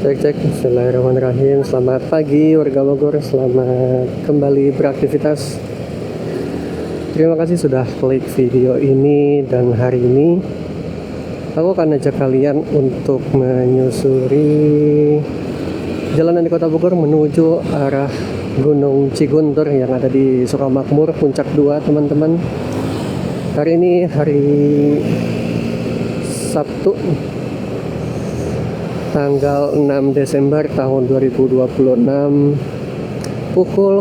Cek, bismillahirrahmanirrahim. Selamat pagi warga Bogor, selamat kembali beraktivitas. Terima kasih sudah klik video ini, dan hari ini aku akan ajak kalian untuk menyusuri jalanan di kota Bogor menuju arah Gunung Ciguntur yang ada di Sukamakmur, Puncak 2, teman-teman. Hari ini hari Sabtu, tanggal 6 Desember tahun 2026,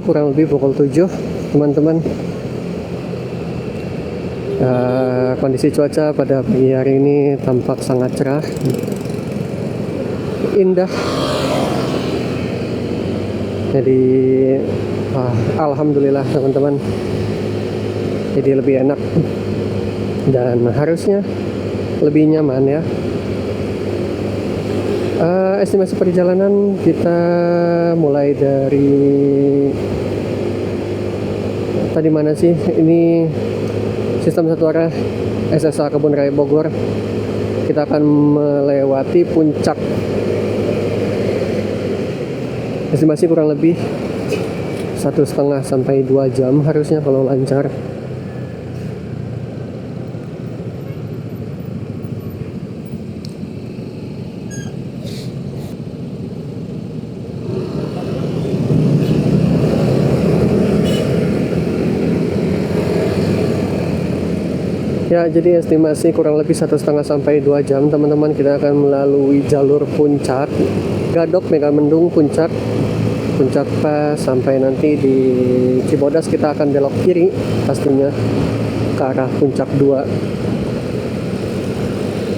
kurang lebih pukul 7, teman-teman. Kondisi cuaca pada pagi hari ini tampak sangat cerah, indah. Jadi alhamdulillah, teman-teman. Jadi lebih enak dan harusnya lebih nyaman ya. Estimasi perjalanan kita mulai dari tadi mana sih? Ini sistem satu arah SSA Kebun Raya Bogor. Kita akan melewati puncak. Estimasi kurang lebih 1,5 sampai 2 jam harusnya kalau lancar. Ya, jadi estimasi kurang lebih 1,5 sampai 2 jam, teman-teman. Kita akan melalui jalur puncak, Gadok, Megamendung, Puncak pas sampai nanti di Cibodas kita akan belok kiri pastinya ke arah Puncak 2.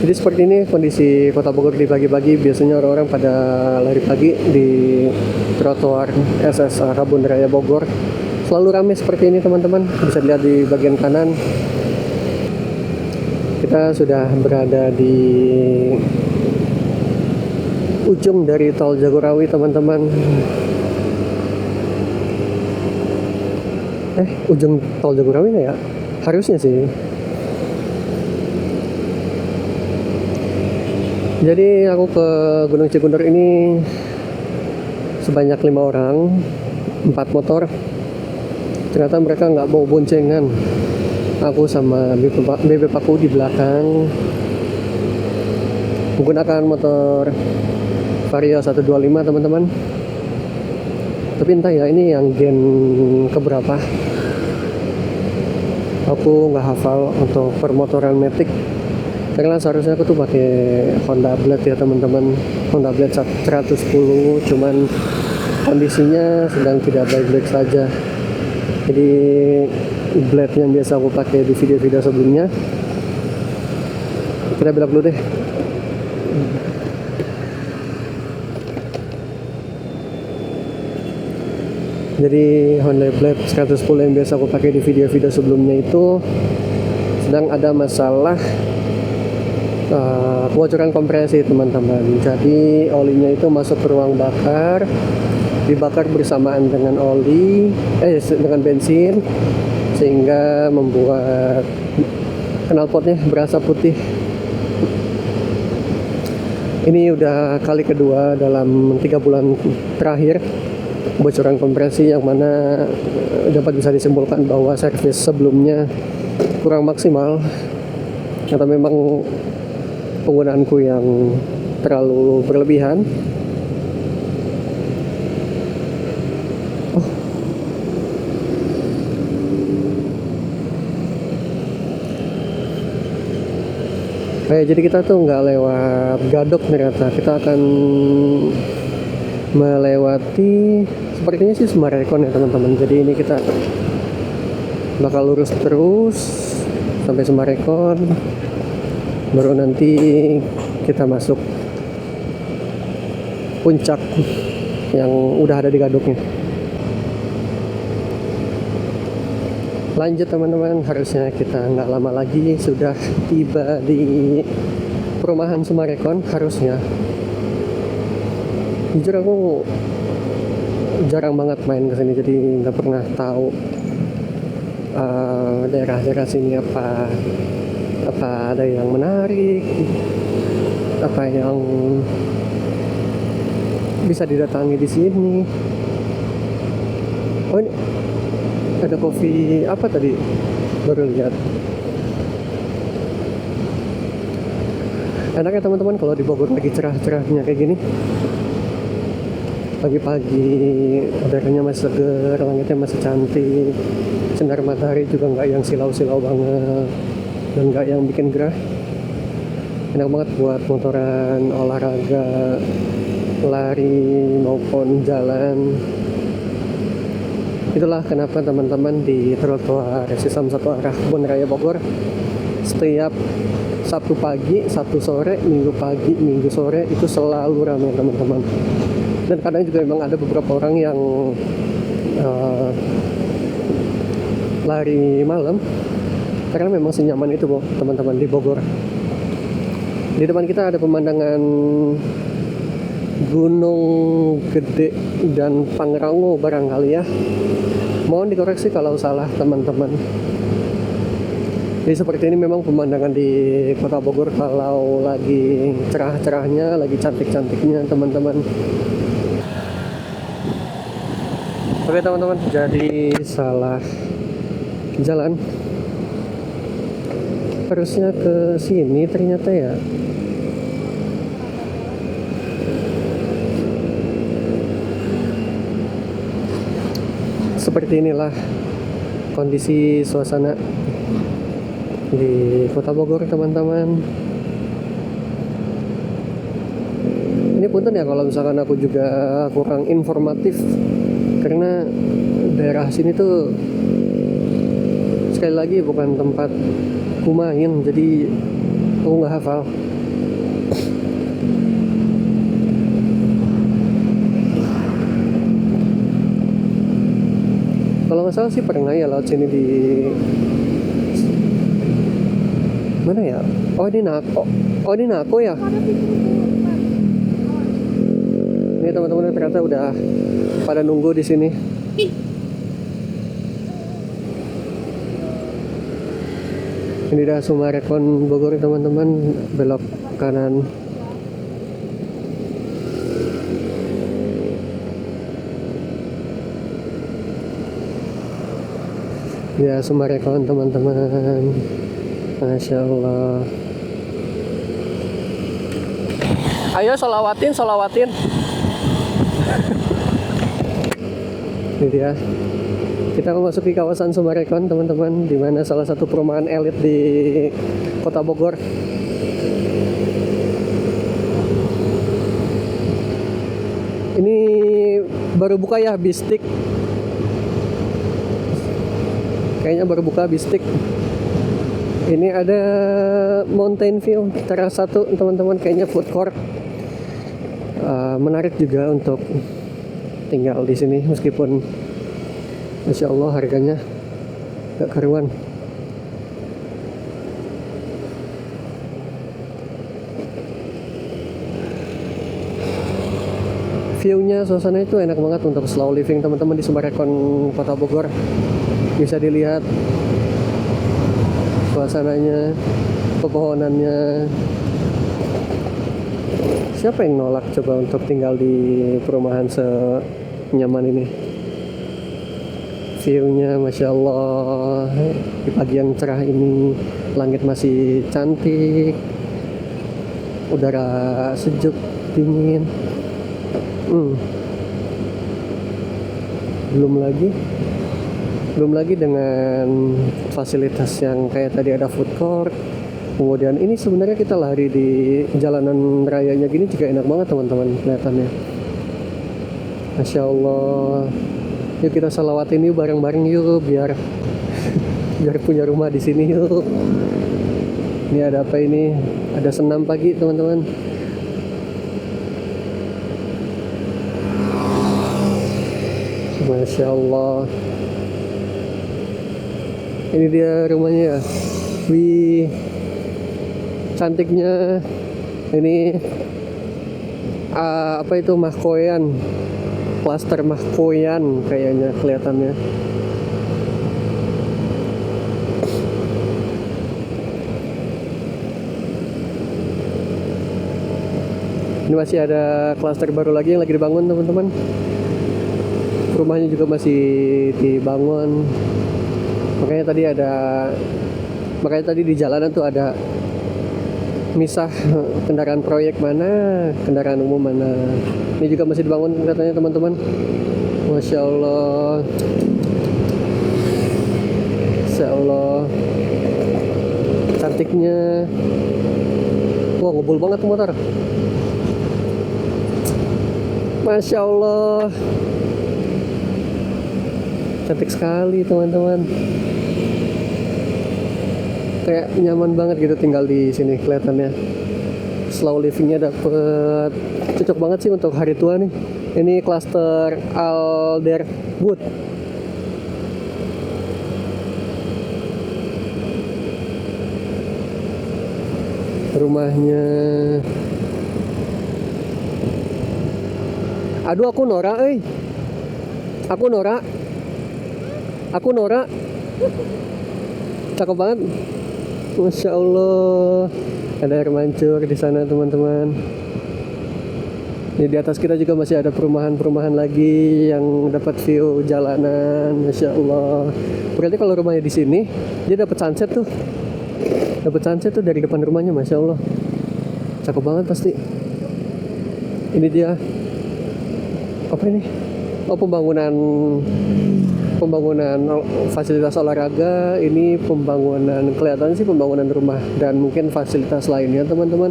Jadi seperti ini kondisi kota Bogor di pagi-pagi. Biasanya orang-orang pada lari pagi di trotoar SSA Kebun Raya Bogor. Selalu ramai seperti ini, teman-teman. Bisa dilihat di bagian kanan. Kita sudah berada di ujung dari Tol Jagorawi, teman-teman. Ujung Tol Jagorawi nggak ya? Harusnya sih. Jadi aku ke Gunung Ciguntur ini sebanyak 5 orang, 4 motor. Ternyata mereka nggak bawa boncengan. Aku sama bebek aku di belakang menggunakan motor Vario 125, teman-teman. Tapi entah ya, ini yang gen keberapa, aku nggak hafal untuk permotoran Matic. Karena seharusnya aku tuh pakai Honda Blade ya, teman-teman. Honda Blade 110, cuman kondisinya sedang tidak baik-baik saja. Jadi blade yang biasa aku pakai di video-video sebelumnya, kita belok dulu deh. Jadi Honda Blade 110 yang biasa aku pakai di video-video sebelumnya itu sedang ada masalah kebocoran kompresi, teman-teman. Jadi olinya itu masuk ke ruang bakar, dibakar bersamaan dengan dengan bensin, sehingga membuat knalpotnya berasa putih. Ini udah kali kedua dalam 3 bulan terakhir bocoran kompresi, yang mana dapat bisa disimpulkan bahwa servis sebelumnya kurang maksimal atau memang penggunaanku yang terlalu berlebihan. Jadi kita tuh nggak lewat Gadok, ternyata kita akan melewati, sepertinya sih Sumarekon ya, teman-teman. Jadi ini kita bakal lurus terus sampai Sumarekon, baru nanti kita masuk puncak yang udah ada di Gadoknya. Lanjut, teman-teman, harusnya kita nggak lama lagi sudah tiba di perumahan Sumarekon harusnya. Jujur aku jarang banget main kesini, jadi nggak pernah tahu daerah-daerah sini apa ada yang menarik, apa yang bisa didatangi di sini. Oh, ini ada kopi apa tadi? Baru lihat. Enak ya teman-teman kalau di Bogor lagi cerah-cerahnya kayak gini. Pagi-pagi udaranya masih seger, langitnya masih cantik, sinar matahari juga nggak yang silau-silau banget dan nggak yang bikin gerah. Enak banget buat motoran, olahraga, lari maupun jalan. Itulah kenapa teman-teman di trotoar Sistem Satu Arah Kebun Raya Bogor setiap Sabtu pagi, Sabtu sore, Minggu pagi, Minggu sore itu selalu ramai teman-teman. Dan kadang juga memang ada beberapa orang yang lari malam karena memang senyaman itu teman-teman di Bogor. Di depan kita ada pemandangan Gunung Gede dan Pangrango barangkali ya. Mohon dikoreksi kalau salah teman-teman. Jadi seperti ini memang pemandangan di Kota Bogor kalau lagi cerah-cerahnya, lagi cantik-cantiknya teman-teman. Oke teman-teman, jadi salah jalan. Harusnya ke sini ternyata ya. Seperti inilah kondisi suasana di Kota Bogor teman-teman. Ini punten ya kalau misalkan aku juga kurang informatif karena daerah sini tuh sekali lagi bukan tempat ku main, jadi aku nggak hafal. Kalau nggak salah sih pernah ya lewat sini di mana ya? Oh ini Nako. Oh ini Nako ya. Ini teman-teman ternyata udah pada nunggu di sini. Ini dah Sumarekon Bogor teman-teman, belok kanan. Ya Sumarekon teman-teman. Masya Allah. Ayo solawatin. Ini dia. Kita memasuki kawasan Sumarekon teman-teman, di mana salah satu perumahan elit di Kota Bogor. Ini baru buka ya Bistik. Kayaknya baru buka Bistik. Ini ada Mountain View teras 1 teman-teman, kayaknya food court. Menarik juga untuk tinggal di sini meskipun Masya Allah harganya gak karuan. View-nya, suasana itu enak banget untuk slow living teman-teman di Sumarekon Kota Bogor. Bisa dilihat suasananya, pepohonannya. Siapa yang nolak coba untuk tinggal di perumahan senyaman ini? View-nya Masya Allah, di pagi yang cerah ini, langit masih cantik, udara sejuk, dingin. Belum lagi dengan fasilitas yang kayak tadi ada food court. Kemudian ini sebenarnya kita lari di jalanan rayanya gini juga enak banget teman-teman kelihatannya. Masya Allah. Yuk kita salawatin yuk bareng-bareng yuk biar punya rumah di sini yuk. Ini ada apa ini? Ada senam pagi teman-teman. Masya Allah. Ini dia rumahnya. Wih, cantiknya. Ini apa itu mahkoyan? Klaster mahkoyan kayaknya kelihatannya. Ini masih ada klaster baru lagi yang lagi dibangun teman-teman. Rumahnya juga masih dibangun. Makanya tadi di jalanan tuh ada misah kendaraan proyek mana, kendaraan umum mana. Ini juga masih dibangun katanya teman-teman. Masya Allah. Masya Allah. Cantiknya. Wah, ngebul banget tuh motor. Masya Allah. Cantik sekali teman-teman. Kayak nyaman banget gitu tinggal di sini kelihatannya. Slow livingnya dapet. Cocok banget sih untuk hari tua nih. Ini klaster Alderwood. Rumahnya. Aduh, aku norak, Aku norak. Cakep banget. Masya Allah. Ada air mancur di sana teman-teman. Ini di atas kita juga masih ada perumahan-perumahan lagi yang dapat view jalanan. Masya Allah. Berarti kalau rumahnya di sini, dia dapat sunset tuh. Dari depan rumahnya, Masya Allah. Cakep banget pasti. Ini dia. Apa ini? Oh, pembangunan fasilitas olahraga. Ini kelihatan sih pembangunan rumah dan mungkin fasilitas lainnya teman-teman.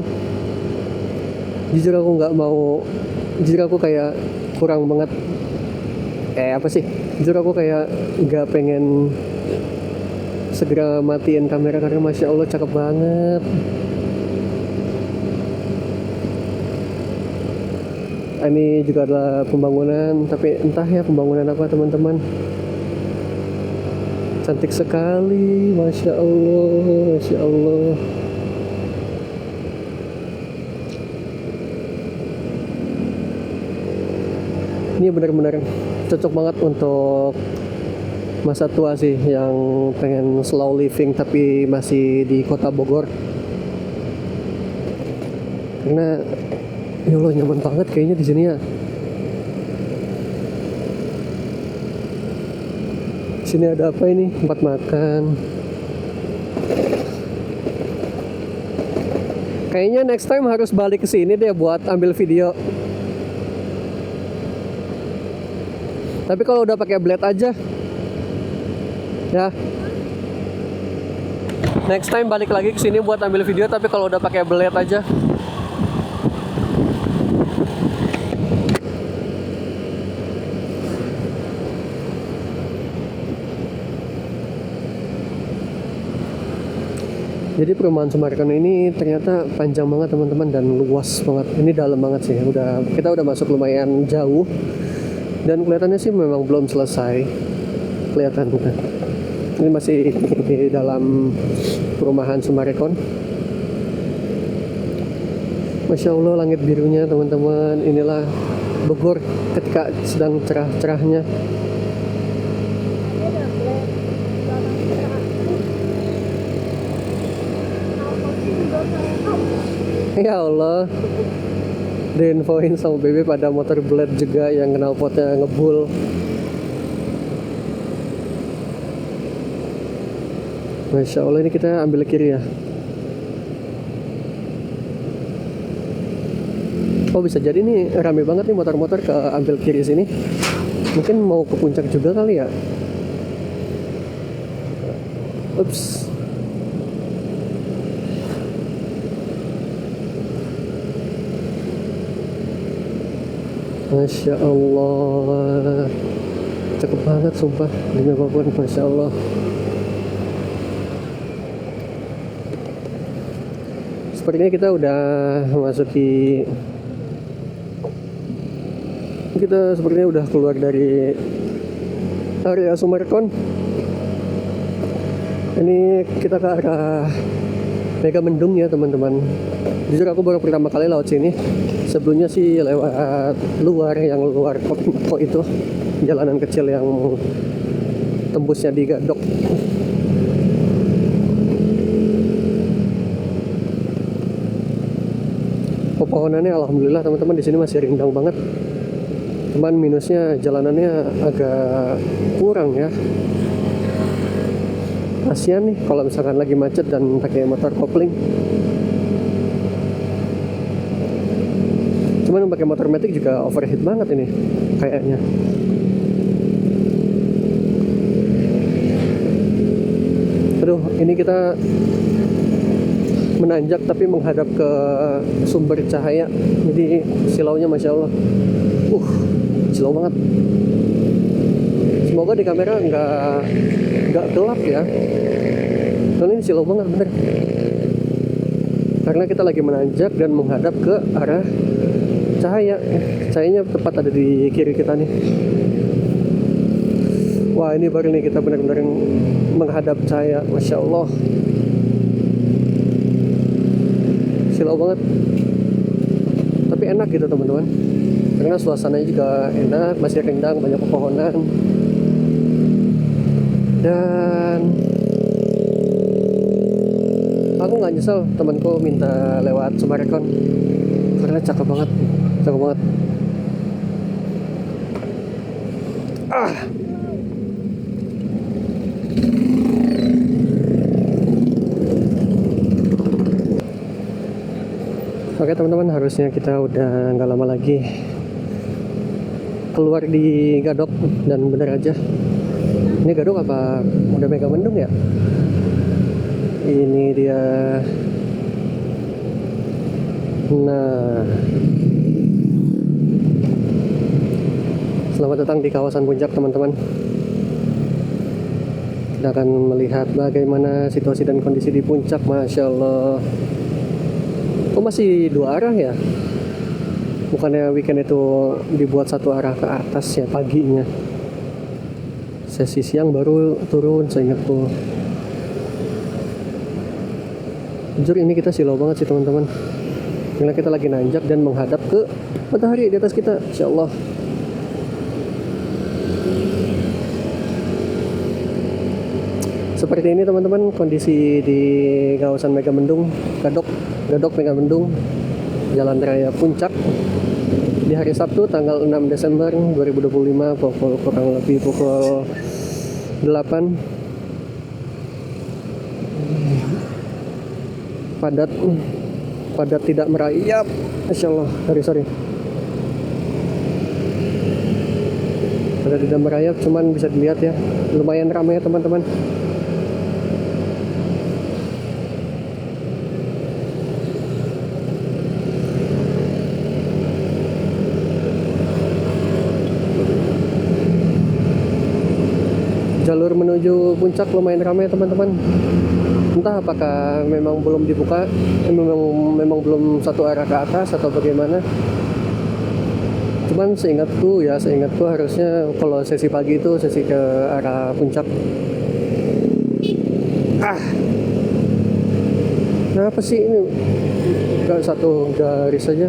Jujur aku kayak kurang banget. Jujur aku kayak nggak pengen segera matiin kamera karena Masya Allah cakep banget. Ini juga adalah pembangunan, tapi entah ya pembangunan apa teman-teman. Cantik sekali, Masya Allah, Masya Allah. Ini benar-benar cocok banget untuk masa tua sih, yang pengen slow living tapi masih di kota Bogor. Karena ya Allah, nyaman banget kayaknya di sini ya. Sini ada apa ini? Tempat makan. Kayaknya next time harus balik ke sini deh buat ambil video. Tapi kalau udah pakai blade aja. Ya. Next time balik lagi ke sini buat ambil video, tapi kalau udah pakai blade aja. Jadi perumahan Summarecon ini ternyata panjang banget teman-teman dan luas banget. Ini dalam banget sih. Kita udah masuk lumayan jauh dan kelihatannya sih memang belum selesai. Kelihatan ini masih di dalam perumahan Summarecon. Masya Allah, langit birunya teman-teman. Inilah Bogor ketika sedang cerah-cerahnya. Ya Allah, diinfoin sama Bebe pada motor blade juga yang knalpotnya ngebul. Masya Allah, ini kita ambil kiri ya. Oh, bisa jadi nih rame banget nih motor-motor ke ambil kiri sini. Mungkin mau ke puncak juga kali ya. Ups. Masya Allah, cakep banget sumpah, demi apapun, Masya Allah. Sepertinya kita udah sepertinya udah keluar dari area Summarecon. Ini kita ke arah Megamendung ya teman-teman. Jujur aku baru pertama kali lewat sini. Sebelumnya sih lewat luar kok itu, jalanan kecil yang tembusnya di Gadok. pepohonannya alhamdulillah teman-teman di sini masih rindang banget. Cuman minusnya jalanannya agak kurang ya. Kasian nih kalau misalkan lagi macet dan pakai motor kopling. Cuman pakai motor matic juga overheat banget ini kayaknya. Aduh, ini kita menanjak tapi menghadap ke sumber cahaya. Jadi silaunya masya Allah, silau banget. Semoga di kamera nggak gelap ya. Soalnya ini silau banget bener. Karena kita lagi menanjak dan menghadap ke arah cahaya. Cahayanya tepat ada di kiri kita nih. Wah, ini baru nih kita benar-benar menghadap cahaya, masya Allah. Silau banget. Tapi enak gitu teman-teman. Karena suasananya juga enak, masih rindang, banyak pepohonan. Dan aku nggak nyesel temanku minta lewat Summarecon karena cakep banget. Oke teman-teman, harusnya kita udah nggak lama lagi keluar di Gadok. Dan bener aja, ini Gadok apa udah Megamendung ya? Ini dia. Nah, selamat datang di kawasan Puncak teman-teman. Kita akan melihat bagaimana situasi dan kondisi di Puncak. Masya Allah. Kok masih dua arah ya? Bukannya weekend itu dibuat satu arah ke atas ya paginya. Sesi siang baru turun seingatku. Jujur ini kita silau banget sih teman-teman. Karena kita lagi nanjak dan menghadap ke matahari di atas kita. Insya Allah. Seperti ini teman-teman kondisi di kawasan Megamendung, Gadok Megamendung, Jalan Raya Puncak di hari Sabtu tanggal 6 Desember 2025 kurang lebih pukul 8. Padat tidak merayap. Masya Allah, sorry. Padat tidak merayap, cuman bisa dilihat ya, lumayan ramai ya teman-teman. Jalur menuju puncak lumayan ramai teman-teman. Entah apakah memang belum dibuka, memang belum satu arah ke atas atau bagaimana. Cuman seingatku harusnya kalau sesi pagi itu sesi ke arah puncak. Kenapa sih ini gak satu garis saja?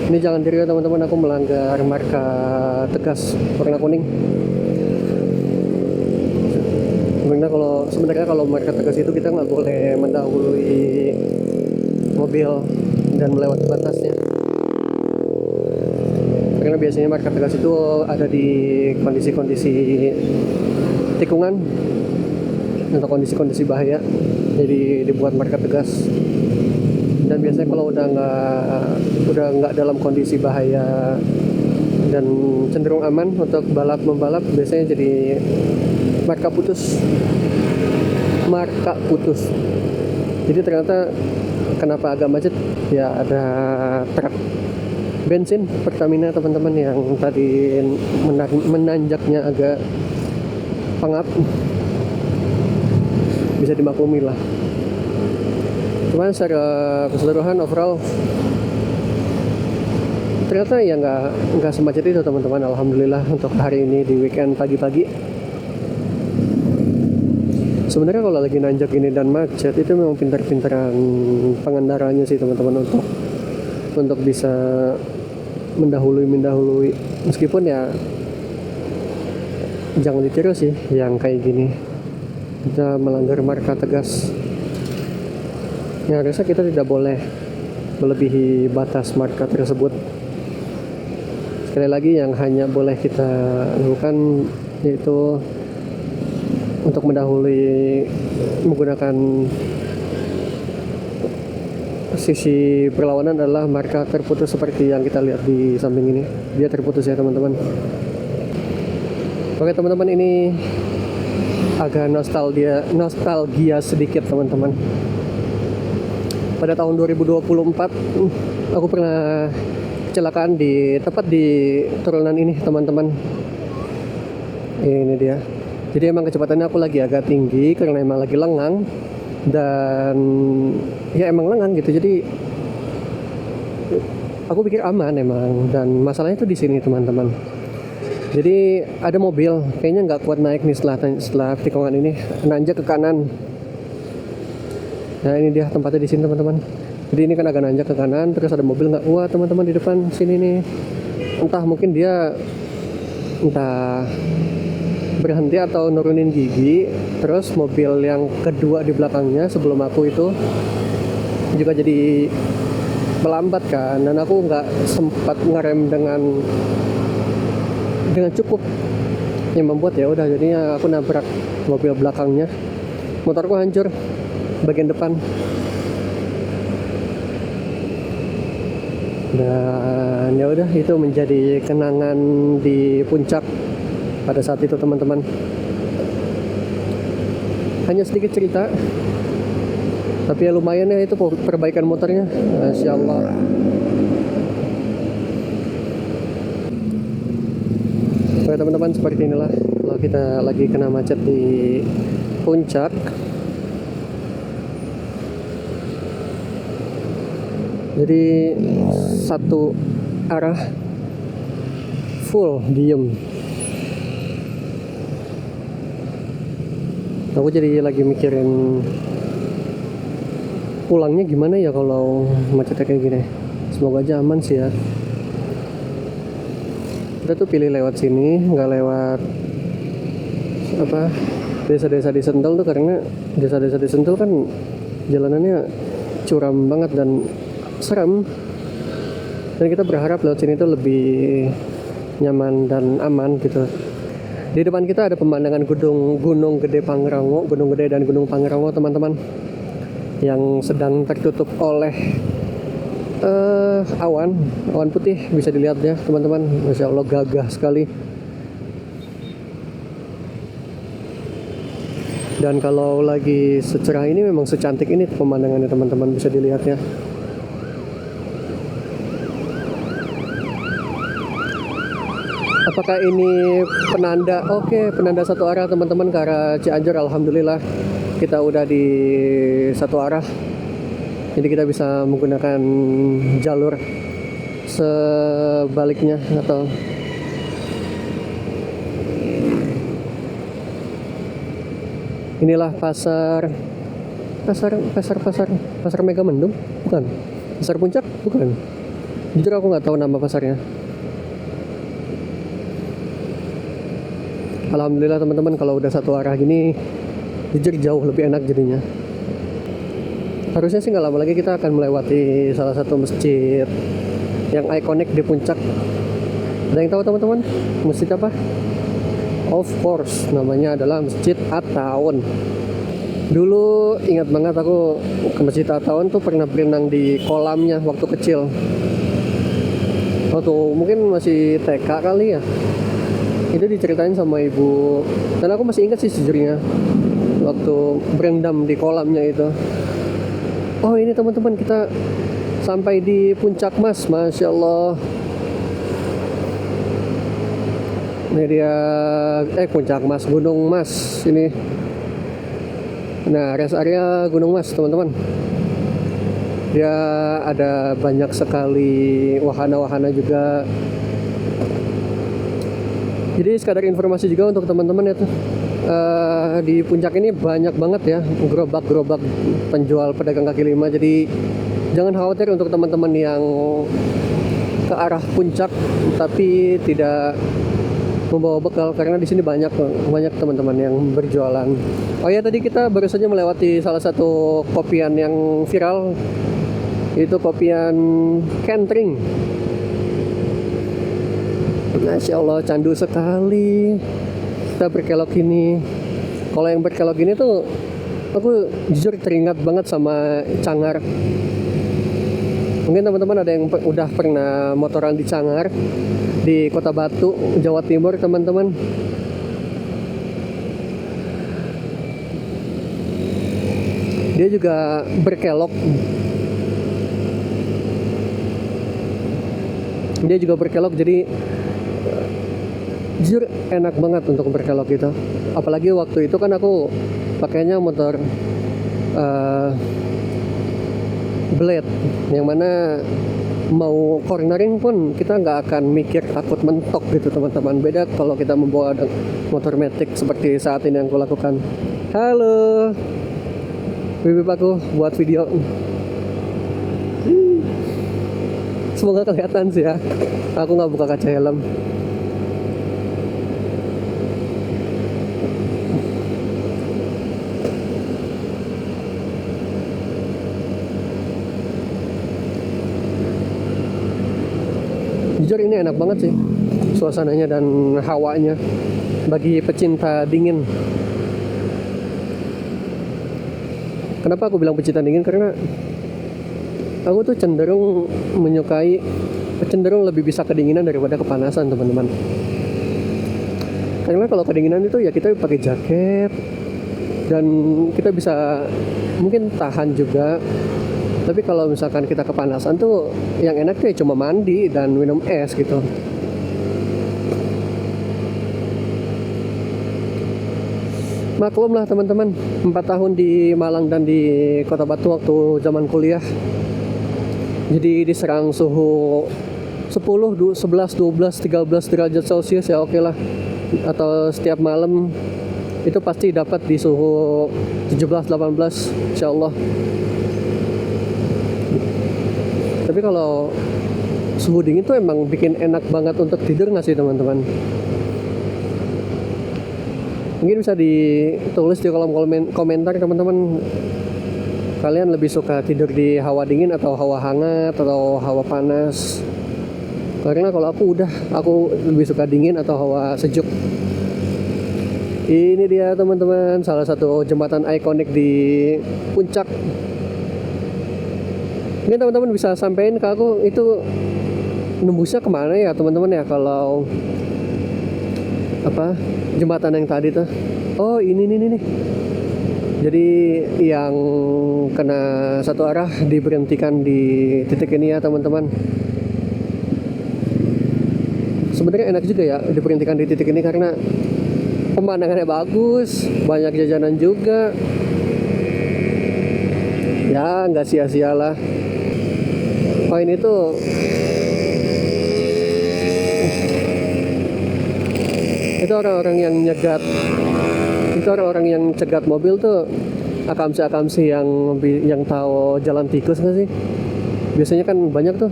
Ini jangan diri ya teman-teman, aku melanggar marka tegas warna kuning. Sebenarnya kalau marka tegas itu kita nggak boleh mendahului mobil dan melewati batasnya. Karena biasanya marka tegas itu ada di kondisi-kondisi tikungan atau kondisi-kondisi bahaya, jadi dibuat marka tegas. Dan biasanya kalau udah nggak dalam kondisi bahaya dan cenderung aman untuk membalap biasanya jadi marka putus. Jadi ternyata kenapa agak macet ya, ada truk bensin Pertamina teman-teman yang tadi menanjaknya agak pengap, bisa dimaklumi lah. Cuman secara keseluruhan overall ternyata ya nggak semacet itu teman-teman. Alhamdulillah untuk hari ini di weekend pagi-pagi. Sebenarnya kalau lagi nanjak ini dan macet itu memang pintar-pintaran pengendaranya sih teman-teman untuk bisa mendahului. Meskipun ya jangan ditiru sih yang kayak gini, kita melanggar marka tegas. yang harusnya kita tidak boleh melebihi batas marka tersebut. Sekali lagi, yang hanya boleh kita lakukan yaitu untuk mendahului menggunakan sisi perlawanan adalah marka terputus seperti yang kita lihat di samping ini. Dia terputus ya teman-teman. Oke teman-teman, ini agak nostalgia sedikit teman-teman. Pada tahun 2024 aku pernah kecelakaan tepat di turunan ini teman-teman. Ini dia. Jadi emang kecepatannya aku lagi agak tinggi karena emang lagi lengang, dan ya emang lengang gitu. Jadi aku pikir aman emang, dan masalahnya tuh di sini teman-teman. Jadi ada mobil kayaknya nggak kuat naik nih setelah tikungan ini, nanjak ke kanan. Nah ini dia tempatnya di sini teman-teman. Jadi ini kan agak nanjak ke kanan, terus ada mobil nggak kuat teman-teman di depan sini nih. Entah mungkin dia berhenti atau nurunin gigi, terus mobil yang kedua di belakangnya sebelum aku itu juga jadi melambat kan, dan aku nggak sempat ngerem dengan cukup, yang membuat ya udah jadinya aku nabrak mobil belakangnya. Motorku hancur bagian depan. Dan ya udah, itu menjadi kenangan di puncak pada saat itu teman-teman. Hanya sedikit cerita, tapi ya lumayan ya itu perbaikan motornya, Masya Allah. Oke teman-teman, seperti inilah kalau kita lagi kena macet di puncak. Jadi satu arah full diem. Aku jadi lagi mikirin pulangnya gimana ya kalau macetnya kayak gini. Semoga aja aman sih ya. Kita tuh pilih lewat sini, nggak lewat desa-desa di Sentul tuh, karena desa-desa di Sentul kan jalanannya curam banget dan serem. Dan kita berharap lewat sini tuh lebih nyaman dan aman gitu. Di depan kita ada pemandangan Gunung Gede Pangrango, Gunung Gede dan Gunung Pangrango teman-teman, yang sedang tertutup oleh awan putih, bisa dilihat ya teman-teman. Masya Allah, gagah sekali. Dan kalau lagi secerah ini memang secantik ini pemandangannya teman-teman, bisa dilihat ya. Apakah ini penanda? Oke, penanda satu arah teman-teman ke arah Cianjur. Alhamdulillah kita udah di satu arah. Jadi kita bisa menggunakan jalur sebaliknya atau inilah pasar Megamendung, bukan? Pasar Puncak, bukan? Jujur aku nggak tahu nama pasarnya. Alhamdulillah teman-teman, kalau udah satu arah gini jujur jauh lebih enak jadinya. Harusnya sih nggak lama lagi kita akan melewati salah satu masjid yang ikonik di puncak. Ada yang tahu teman-teman masjid apa? Of course, namanya adalah Masjid At-Ta'awun. Dulu ingat banget aku ke Masjid At-Ta'awun tuh pernah berenang di kolamnya waktu kecil. Waktu mungkin masih TK kali ya. Itu diceritain sama ibu, dan aku masih ingat sih sejujurnya waktu berendam di kolamnya itu. Oh ini teman-teman, kita sampai di puncak Mas, Masya Allah. Ini dia, puncak Mas, Gunung Mas ini. Nah, rest area Gunung Mas teman-teman. Dia ada banyak sekali wahana-wahana juga. Jadi sekadar informasi juga untuk teman-teman ya tuh. Di puncak ini banyak banget ya gerobak-gerobak penjual pedagang kaki lima. Jadi jangan khawatir untuk teman-teman yang ke arah puncak tapi tidak membawa bekal karena di sini banyak teman-teman yang berjualan. Oh ya, tadi kita baru saja melewati salah satu kopian yang viral, itu kopian Kentring. Masya Allah, candu sekali. Kita berkelok ini. Kalau yang berkelok ini tuh aku jujur teringat banget sama Cangar. Mungkin teman-teman ada yang udah pernah motoran di Cangar, di Kota Batu, Jawa Timur, teman-teman. Dia juga berkelok. Jadi jujur enak banget untuk berkelok gitu. Apalagi waktu itu kan aku pakainya motor blade, yang mana mau cornering pun kita nggak akan mikir takut mentok gitu teman-teman. Beda kalau kita membawa motor matic seperti saat ini yang aku lakukan. Halo bibip aku buat video. Semoga kelihatan sih ya, aku nggak buka kaca helm. Jujur ini enak banget sih suasananya dan hawanya bagi pecinta dingin. Kenapa aku bilang pecinta dingin? Karena aku tuh cenderung lebih bisa kedinginan daripada kepanasan, teman-teman. Karena kalau kedinginan itu ya kita pakai jaket dan kita bisa mungkin tahan juga. Tapi kalau misalkan kita kepanasan tuh yang enak tuh ya cuma mandi dan minum es gitu. Maklum lah teman-teman, 4 tahun di Malang dan di Kota Batu waktu zaman kuliah. Jadi diserang suhu 10, 11, 12, 13 derajat Celcius ya oke lah. Atau setiap malam itu pasti dapat di suhu 17, 18 insyaallah. Tapi kalau suhu dingin tuh emang bikin enak banget untuk tidur nggak sih teman-teman? Mungkin bisa ditulis di kolom komentar teman-teman, kalian lebih suka tidur di hawa dingin atau hawa hangat atau hawa panas? Karena kalau aku lebih suka dingin atau hawa sejuk. Ini dia teman-teman, salah satu jembatan ikonik di Puncak. Mungkin teman-teman bisa sampein ke aku itu nembusnya kemana ya teman-teman ya, kalau apa jembatan yang tadi tuh. Oh ini nih. Jadi yang kena satu arah diberhentikan di titik ini ya teman-teman. Sebenarnya enak juga ya diberhentikan di titik ini karena pemandangannya bagus, banyak jajanan juga. Ya nggak sia-sia lah. Poin itu orang-orang yang nyegat, itu orang-orang yang cegat mobil tuh akamsi yang tahu jalan tikus nggak sih? Biasanya kan banyak tuh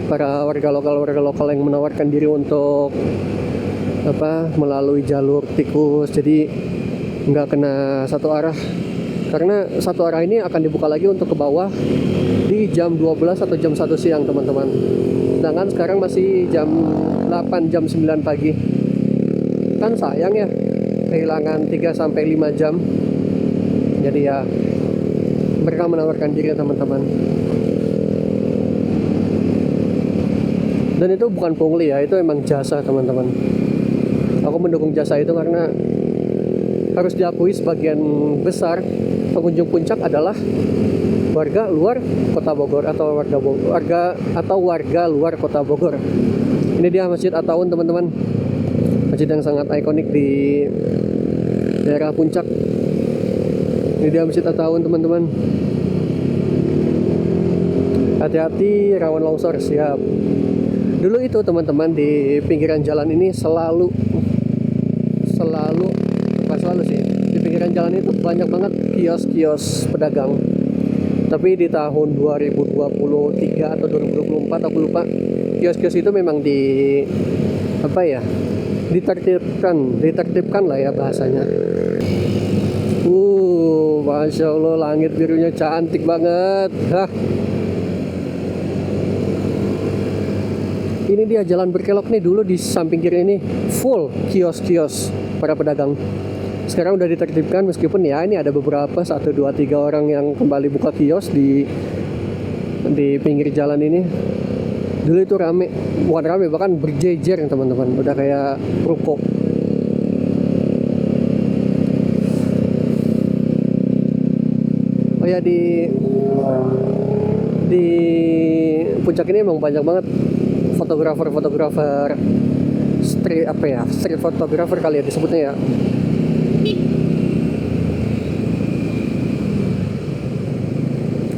para warga lokal yang menawarkan diri untuk melalui jalur tikus, jadi nggak kena satu arah. Karena satu arah ini akan dibuka lagi untuk ke bawah di jam 12 atau jam 1 siang teman-teman. Sedangkan sekarang masih jam 8, jam 9 pagi. Kan sayang ya kehilangan 3-5 jam. Jadi ya mereka menawarkan diri teman-teman. Dan itu bukan pungli ya, itu emang jasa teman-teman. Aku mendukung jasa itu karena harus diakui sebagian besar pengunjung puncak adalah warga luar Kota Bogor atau warga luar Kota Bogor. Ini dia Masjid At-Tawun teman-teman, masjid yang sangat ikonik di daerah puncak. Ini dia Masjid At-Tawun teman-teman. Hati-hati rawan longsor, siap. Dulu itu teman-teman di pinggiran jalan ini di pinggiran jalan itu banyak banget kios-kios pedagang. Tapi di tahun 2023 atau 2024 aku lupa, kios-kios itu memang ditertibkan lah ya bahasanya. Masya Allah, langit birunya cantik banget. Hah. Ini dia jalan berkelok nih, dulu di samping kiri ini full kios-kios para pedagang. Sekarang udah ditertibkan, meskipun ya ini ada beberapa 1, 2, 3 orang yang kembali buka kios di pinggir jalan ini. Dulu itu rame, bukan rame, bahkan berjejer teman-teman, udah kayak ruko. Oh ya, di puncak ini emang banyak banget fotografer street fotografer kali ya disebutnya ya.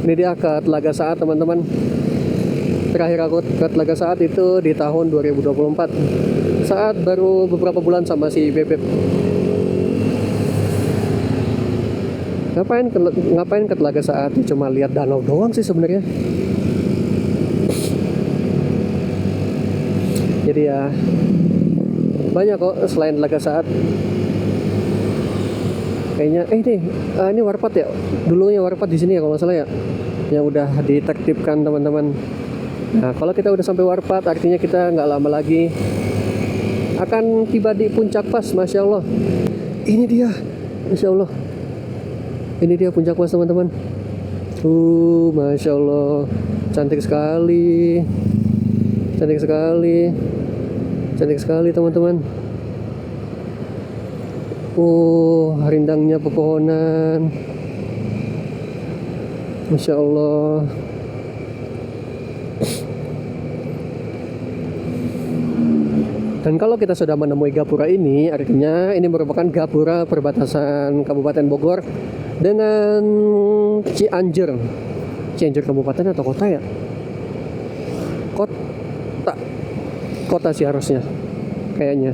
Ini dia ke Telaga Saat teman-teman. Terakhir aku ke Telaga Saat itu di tahun 2024, saat baru beberapa bulan sama si Bebek. Ngapain ke Telaga Saat? Cuma lihat danau doang sih sebenarnya. Jadi ya banyak kok selain Telaga Saat. Kayaknya ini Warpat ya. Dulunya Warpat di sini ya kalau nggak salah ya. Yang udah ditertibkan teman-teman. Nah, kalau kita udah sampai Warpat, artinya kita nggak lama lagi akan tiba di Puncak Pas. Masya Allah. Ini dia. Masya Allah. Ini dia Puncak Pas teman-teman. Masya Allah, cantik sekali, cantik sekali, cantik sekali teman-teman. Rindangnya pepohonan, Masya Allah. Dan kalau kita sudah menemui gapura ini, artinya ini merupakan gapura perbatasan Kabupaten Bogor dengan Cianjur. Cianjur kabupaten atau kota ya? Kota sih harusnya, kayaknya.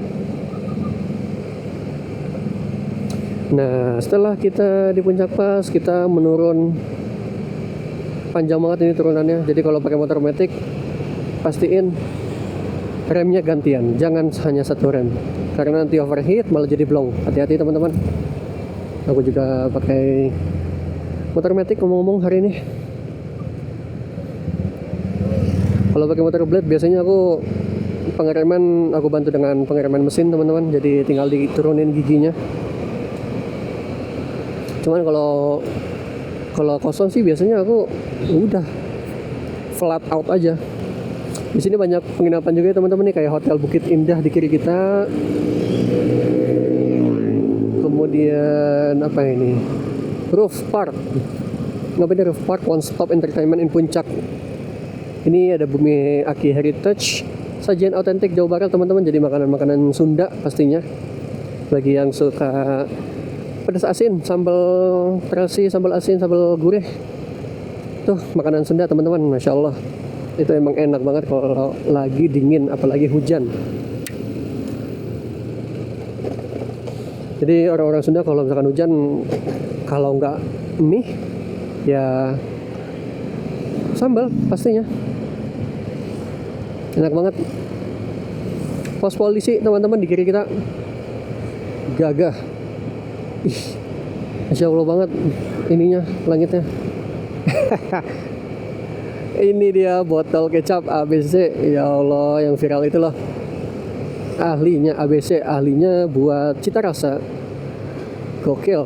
Nah, setelah kita di Puncak Pas, kita menurun. Panjang banget ini turunannya. Jadi kalau pakai motor matic, pastiin remnya gantian, jangan hanya satu rem, karena nanti overheat malah jadi blong. Hati-hati teman-teman. Aku juga pakai motor matic ngomong-ngomong hari ini. Kalau pakai motor blade biasanya aku pengereman aku bantu dengan pengereman mesin teman-teman, jadi tinggal diturunin giginya. Cuman kalau kosong sih biasanya aku udah flat out aja. Di sini banyak penginapan juga ya teman-teman nih, kayak Hotel Bukit Indah di kiri kita. Kemudian apa ini? Roof Park. Roof Park One Stop Entertainment in Puncak. Ini ada Bumi Aki Heritage. Sajian autentik Jawa Barat teman-teman, jadi makanan-makanan Sunda pastinya. Bagi yang suka pedas asin, sambal terasi, sambal asin, sambal gurih. Tuh makanan Sunda teman-teman, Masya Allah. Itu emang enak banget kalau lagi dingin, apalagi hujan. Jadi orang-orang Sunda kalau misalkan hujan, kalau nggak mie ya sambal pastinya. Enak banget. Pos polisi teman-teman di kiri kita gagah. Masya Allah banget ininya, langitnya. Ini dia botol kecap ABC. Ya Allah, yang viral itu loh. Ahlinya ABC, ahlinya buat cita rasa. Gokil.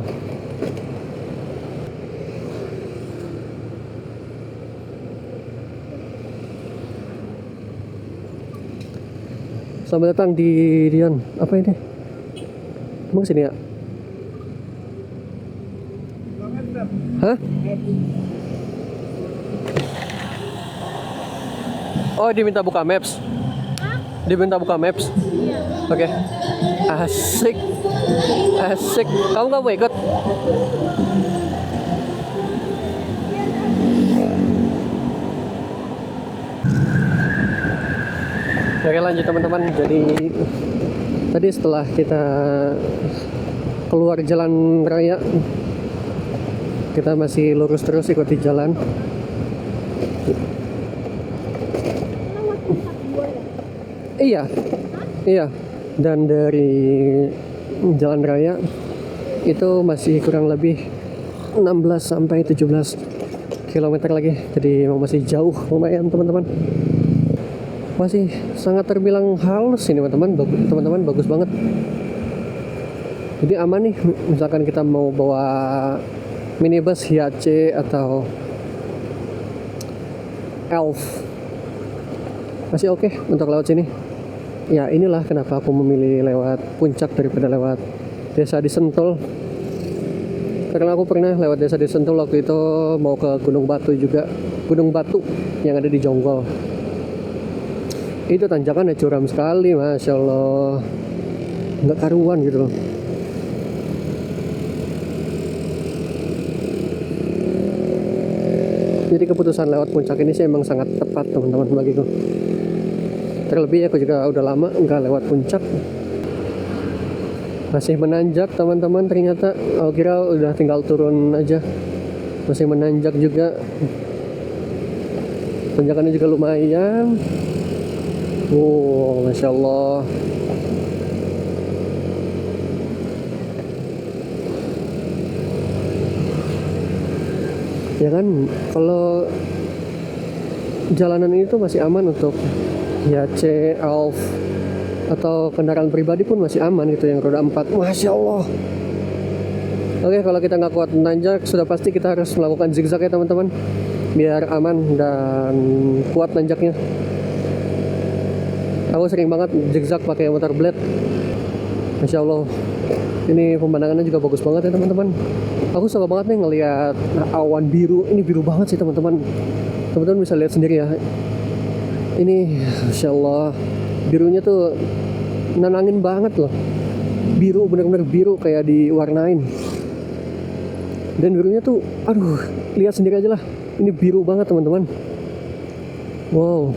Selamat datang di Dian. Apa ini? Emang sini ya? Hah? Oh, diminta buka maps. Diminta buka maps. Iya. Oke. Asik. Asik. Kamu nggak mau ikut? Oke, lanjut teman-teman. Jadi tadi setelah kita keluar jalan raya, kita masih lurus terus ikuti jalan. Iya. dan dari jalan raya itu masih kurang lebih 16 sampai 17 kilometer lagi, jadi emang masih jauh lumayan teman-teman. Masih sangat terbilang halus ini teman-teman, bagus banget. Jadi aman nih, misalkan kita mau bawa minibus Hiace atau Elf, masih oke untuk lewat sini. Ya inilah kenapa aku memilih lewat puncak daripada lewat desa di Sentul, karena aku pernah lewat desa di Sentul waktu itu mau ke Gunung Batu juga, Gunung Batu yang ada di Jonggol. Itu tanjakannya curam sekali, Masya Allah, nggak karuan gitu loh. Jadi keputusan lewat puncak ini sih emang sangat tepat teman-teman bagiku. Terlebih aku juga udah lama nggak lewat puncak. Masih menanjak teman-teman, ternyata aku kira udah tinggal turun aja. Masih menanjak juga. Tanjakannya juga lumayan. Masya Allah. Ya kan, kalau jalanan ini tuh masih aman untuk Hiace, Elf, atau kendaraan pribadi pun masih aman gitu yang roda 4. Masya Allah. Oke, kalau kita nggak kuat nanjak, sudah pasti kita harus melakukan zigzag ya teman-teman, biar aman dan kuat nanjaknya. Aku sering banget zigzag pakai motor blade. Masya Allah, ini pemandangannya juga bagus banget ya teman-teman. Aku suka banget nih ngelihat awan biru. Ini biru banget sih teman-teman. Teman-teman bisa lihat sendiri ya. Ini Masya Allah, birunya tuh nenangin banget loh. Biru, bener-bener biru kayak diwarnain. Dan birunya tuh, aduh, lihat sendiri aja lah. Ini biru banget teman-teman. Wow.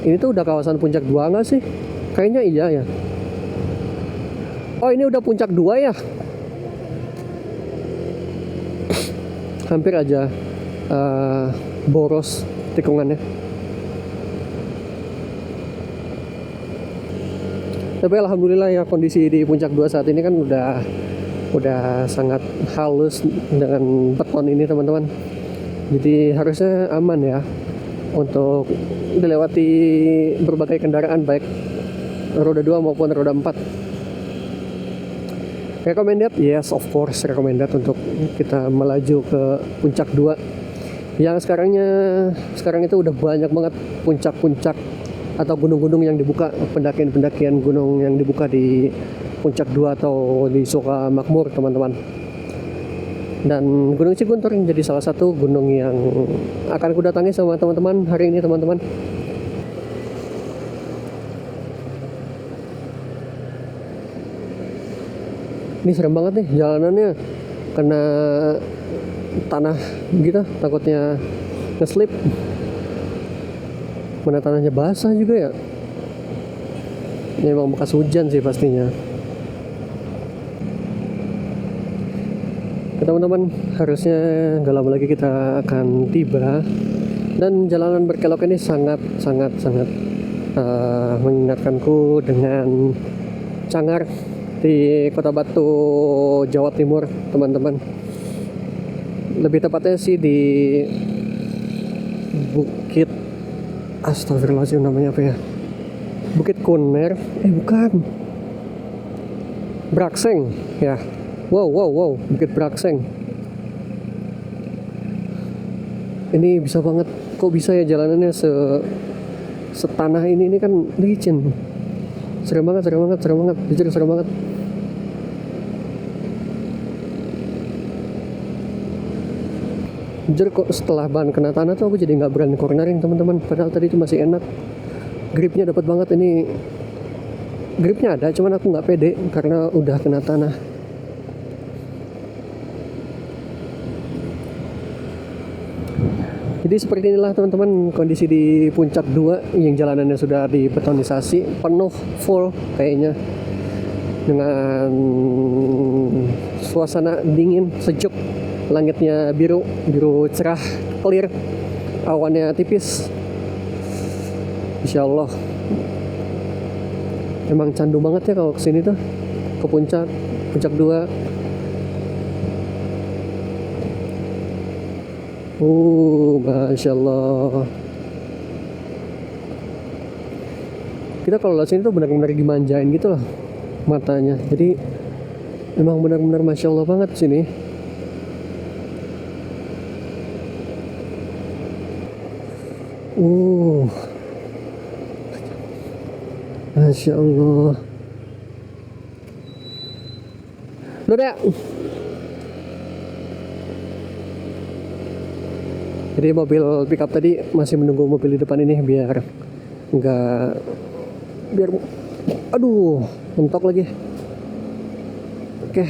Ini tuh udah kawasan puncak 2 nggak sih? Kayaknya iya ya. Oh, ini udah puncak 2 ya? Hampir aja boros tikungannya. Tapi alhamdulillah ya, kondisi di puncak 2 saat ini kan udah sangat halus dengan beton ini teman-teman. Jadi harusnya aman ya untuk dilewati berbagai kendaraan, baik roda 2 maupun roda 4. Recommended? Yes, of course recommended untuk kita melaju ke puncak 2. Yang sekarang itu udah banyak banget puncak-puncak atau gunung-gunung yang dibuka, pendakian-pendakian gunung yang dibuka di puncak 2 atau di Sukamakmur teman-teman. Dan Gunung Ciguntur menjadi salah satu gunung yang akan aku datangi sama teman-teman hari ini teman-teman. Ini serem banget nih jalanannya, kena tanah gitu, takutnya ngeslip. Mana tanahnya basah juga ya. Ini emang bekas hujan sih pastinya. Teman-teman, harusnya gak lama lagi kita akan tiba. Dan jalanan berkelok ini sangat mengingatkanku dengan Cangar di Kota Batu, Jawa Timur teman-teman. Lebih tepatnya sih di Bukit, astagfirullahaladzim, namanya apa ya, Bukit Kunir, bukan, Brakseng ya. Wow, Bukit Brakseng. Ini bisa banget, kok bisa ya jalanannya setanah ini kan licin. Serem banget, jujur serem banget. Jujur kok setelah ban kena tanah tuh aku jadi nggak berani cornering teman-teman. Padahal tadi itu masih enak, gripnya dapat banget. Ini gripnya ada, cuman aku nggak pede karena udah kena tanah. Jadi seperti inilah teman-teman kondisi di puncak 2 yang jalanannya sudah dibetonisasi penuh full kayaknya, dengan suasana dingin sejuk, langitnya biru cerah clear. awannya tipis. Insya Allah. Emang candu banget ya kalau kesini tuh, ke puncak 2. Masya Allah. Kita kalau lihat sini tuh benar-benar dimanjain gitu loh matanya. Jadi emang benar-benar Masya Allah banget sini. Masya Allah. Udah. Jadi mobil pickup tadi masih menunggu mobil di depan ini biar aduh, mentok lagi. Oke.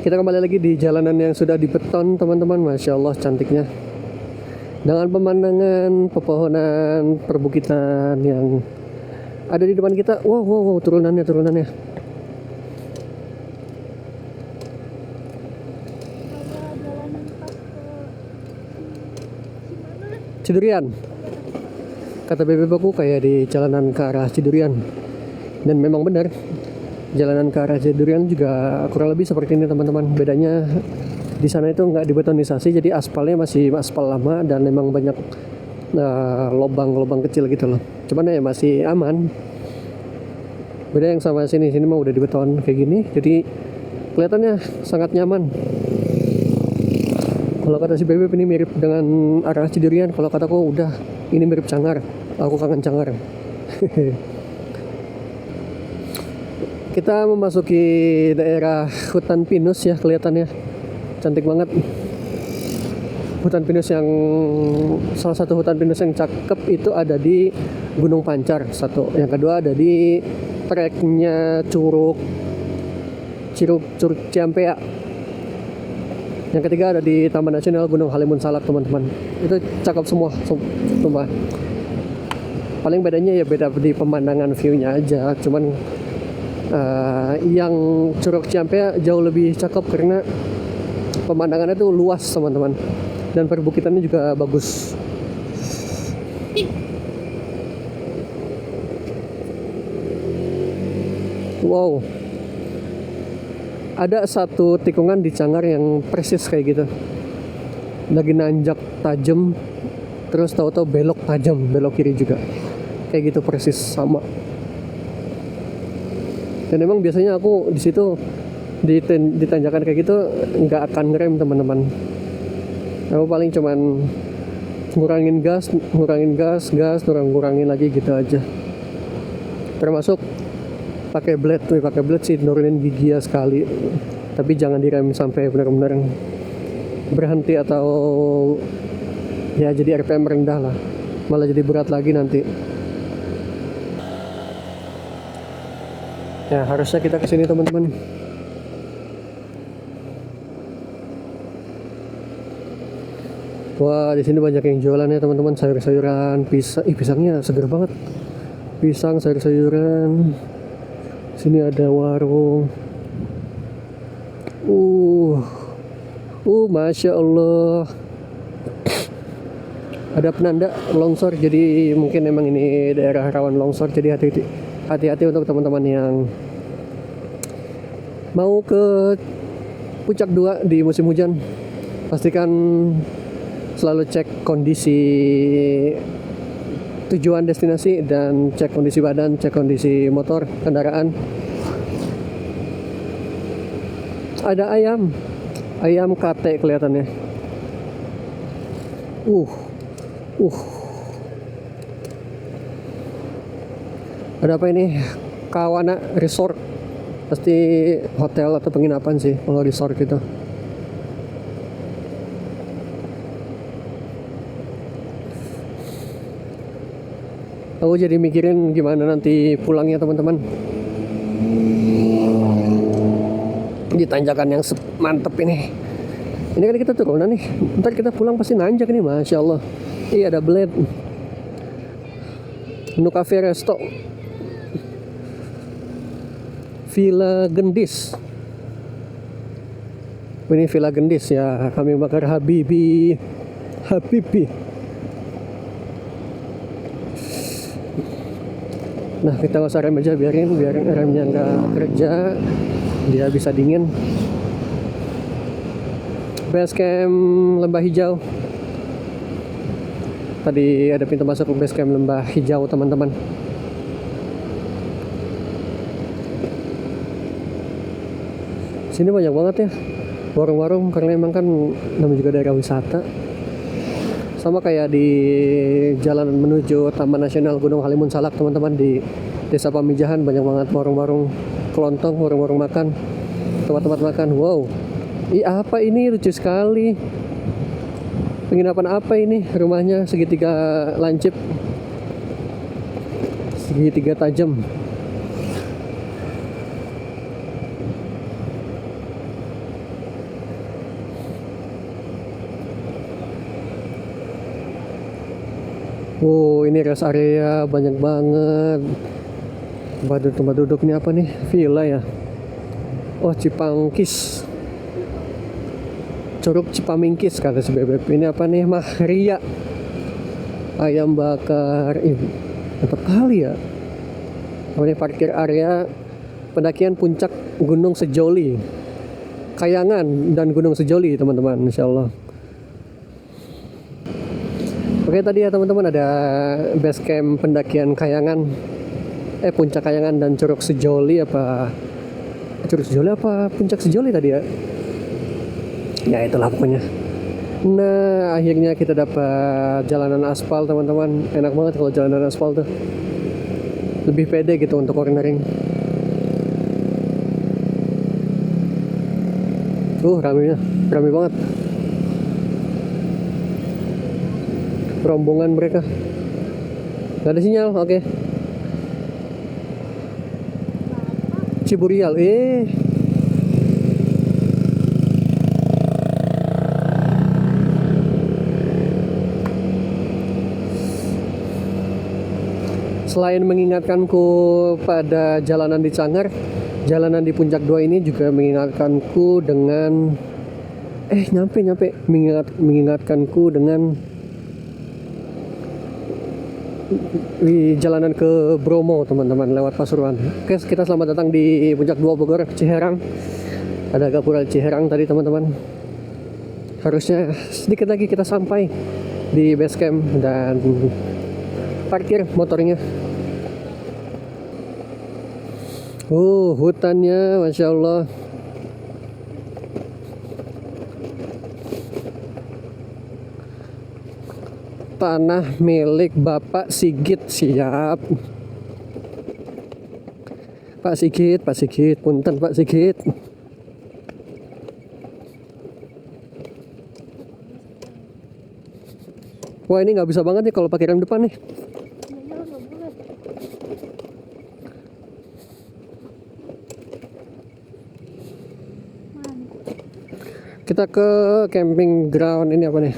Kita kembali lagi di jalanan yang sudah dibeton, teman-teman. Masya Allah cantiknya. Dengan pemandangan pepohonan perbukitan yang ada di depan kita. Wow, turunannya. Cidurian. Kata bebek aku kayak di jalanan ke arah Cidurian. Dan memang benar. Jalanan ke arah Cidurian juga kurang lebih seperti ini, teman-teman. Bedanya di sana itu nggak dibetonisasi, jadi aspalnya masih aspal lama dan memang banyak lubang-lubang kecil gitu loh. Cuman ya masih aman. Beda yang sama sini mah udah dibeton kayak gini, jadi kelihatannya sangat nyaman. Kalau kata si Bebek ini mirip dengan arah Cidurian, kalau kataku udah ini mirip Cangar. Aku kangen Cangar. Kita memasuki daerah hutan pinus ya, kelihatannya cantik banget. Hutan pinus yang salah satu hutan pinus yang cakep itu ada di Gunung Pancar satu. Yang kedua ada di treknya Curug Ciampea. Yang ketiga ada di Taman Nasional Gunung Halimun Salak, teman-teman. Itu cakep semua, sumpah. Paling bedanya ya beda di pemandangan view-nya aja. Cuman yang Curug Ciampea jauh lebih cakep karena pemandangannya tuh luas, teman-teman. Dan perbukitannya juga bagus. Wow. Ada satu tikungan di Cangar yang persis kayak gitu. Lagi nanjak tajam, terus tahu-tahu belok tajam, belok kiri juga. Kayak gitu persis sama. Dan emang biasanya aku di situ di tanjakan kayak gitu nggak akan ngerem, teman-teman. Aku paling cuman ngurangin gas, ngurangin lagi gitu aja. Termasuk pakai blade sih, nurunin gigi ya sekali. Tapi jangan direm sampai benar-benar berhenti atau ya jadi RPM rendah lah. Malah jadi berat lagi nanti. Ya harusnya kita kesini, teman-teman. Wah, di sini banyak yang jualan ya, teman-teman. Sayur-sayuran, pisangnya seger banget. Pisang, sayur-sayuran. Sini ada warung. Masya Allah. Ada penanda longsor, jadi mungkin emang ini daerah rawan longsor. Jadi hati-hati untuk teman-teman yang mau ke Puncak 2 di musim hujan. Pastikan selalu cek kondisi tujuan destinasi dan cek kondisi badan, cek kondisi motor, kendaraan. Ada ayam kate kelihatannya. Ada apa ini? Kawana Resort. Pasti hotel atau penginapan sih kalau resort gitu. Aku jadi mikirin gimana nanti pulangnya, teman-teman. Di tanjakan yang mantep ini. Ini kan kita turunan nih. Ntar kita pulang pasti nanjak nih, Masya Allah. Iya, ada blade. Menu cafe resto. Villa Gendis. Ini Villa Gendis ya, kami bakar Habibi. Nah, kita nggak usah rem aja, biarin remnya nggak kerja, dia bisa dingin. Base camp Lembah Hijau. Tadi ada pintu masuk ke base camp Lembah Hijau, teman-teman. Sini banyak banget ya warung-warung, karena emang kan namanya juga daerah wisata. Sama kayak di jalan menuju Taman Nasional Gunung Halimun Salak, teman-teman, di Desa Pamijahan banyak banget warung-warung kelontong, warung-warung makan, tempat-tempat makan. Wow, apa ini, lucu sekali. Penginapan apa ini? Rumahnya segitiga lancip, segitiga tajam. Ini rest area banyak banget. Tempat duduk ini apa nih? Villa ya. Oh, Cipangkis. Curug Cipamingkis kata si Bebek. Ini apa nih? Mahria. Ayam bakar. Mantap kali ya. Ini parkir area pendakian puncak Gunung Sejoli. Kayangan dan Gunung Sejoli, teman-teman, insyaallah. Oke, tadi ya teman-teman, ada base camp pendakian Kayangan, puncak Kayangan dan Curug Sejoli apa puncak Sejoli tadi ya. Ya itulah pokoknya. Nah, akhirnya kita dapat jalanan aspal, teman-teman. Enak banget kalau jalanan aspal tuh. Lebih pede gitu untuk cornering. Rame banget. Rombongan mereka. Gak ada sinyal, oke. Ciburial, Selain mengingatkanku pada jalanan di Cangar, jalanan di Puncak 2 ini juga mengingatkanku dengan mengingatkanku dengan di jalanan ke Bromo, teman-teman, lewat Pasuruan. Oke, kita selamat datang di Puncak 2 Bogor, Ciherang. Ada Gapura Ciherang tadi, teman-teman. Harusnya sedikit lagi kita sampai di base camp dan parkir motornya. Hutannya, Masya Allah. Tanah milik Bapak Sigit, siap. Pak Sigit, punten Pak Sigit. Wah, ini nggak bisa banget nih kalau pakai rem depan nih. Kita ke camping ground ini apa nih?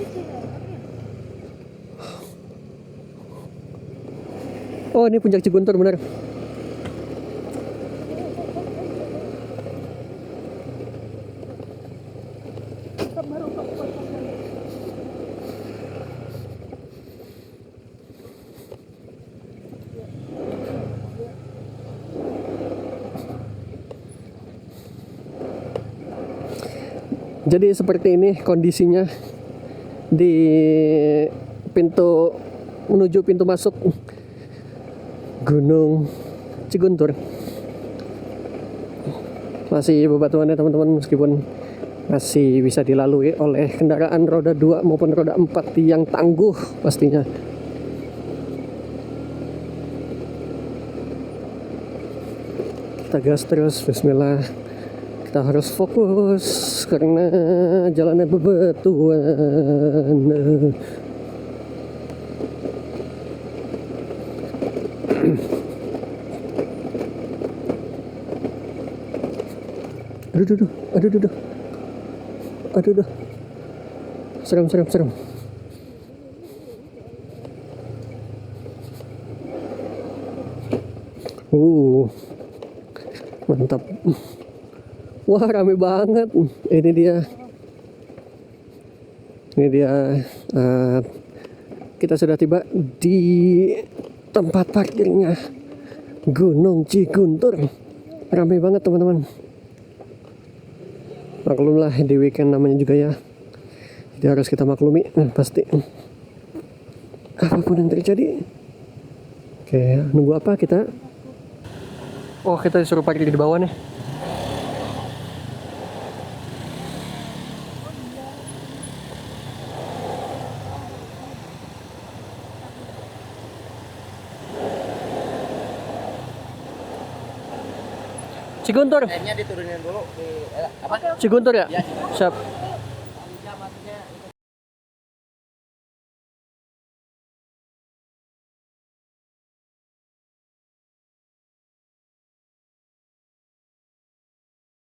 Oh, ini Puncak Ciguntur benar. Jadi seperti ini kondisinya di menuju pintu masuk Gunung Ciguntur. Masih bebatuannya, teman-teman, meskipun masih bisa dilalui oleh kendaraan roda 2 maupun roda 4 yang tangguh pastinya. Kita gas terus, bismillah. Kita harus fokus karena jalannya bebatuan. Aduh. Serem. Mantap. Wah, rame banget. Ini dia Ini dia, kita sudah tiba di tempat parkirnya Gunung Ciguntur. Ramai banget teman-teman. Maklumlah di weekend namanya juga ya. Jadi harus kita maklumi, pasti. Apapun yang terjadi. Oke, nunggu apa kita? Oh, kita disuruh parkir di bawah nih. Ciguntur. Airnya diturunin dulu di apa? Ciguntur ya? Iya. Siap.